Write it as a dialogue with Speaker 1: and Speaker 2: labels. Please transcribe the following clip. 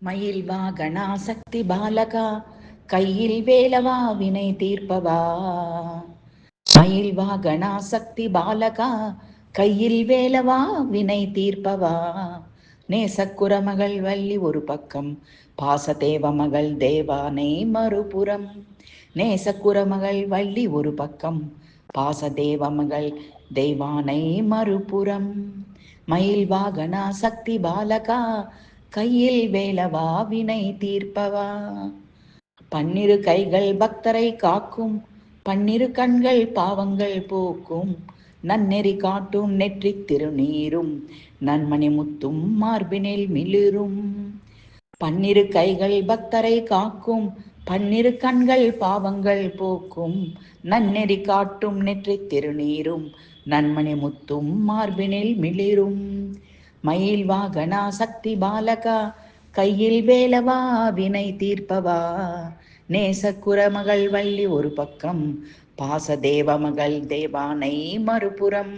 Speaker 1: மயில் வாகனா சக்தி பாலகா கையில் வேலவா வினை தீர்ப்பவா. மயில் வாகனா சக்தி பாலகா கையில் வேலவா வினை தீர்ப்பவா. நேசக்குரமகள் வள்ளி ஒரு பக்கம், பாசதேவ மகள் தேவானை மறுபுறம். நேசக்குரமகள் வள்ளி ஒரு பக்கம், பாசதேவ மகள் தெய்வானை மறுபுறம். மயில் வாகனா சக்தி பாலகா கையில் வேலவா வினை தீர்ப்பவா. பன்னிரு கைகள் பக்தரை காக்கும், பன்னிரு கண்கள் பாவங்கள் போக்கும், நன்னெறி காட்டும் நெற்றி திருநீரும், நன்மணி முத்தும் மார்பினில் மிளிரும். பன்னிரு கைகள் பக்தரை காக்கும், பன்னிரு கண்கள் பாவங்கள் போக்கும், நன்னெறி காட்டும் நெற்றி திருநீரும், நன்மணி முத்தும் மார்பினில் மிளிரும். மயில் வாகனா சக்தி பாலகா கையில் வேலவா வினை தீர்ப்பவா. நேசக்குரமகள் வள்ளி ஒரு பக்கம், பாசதேவ மகள் தேவானை மறுபுறம்.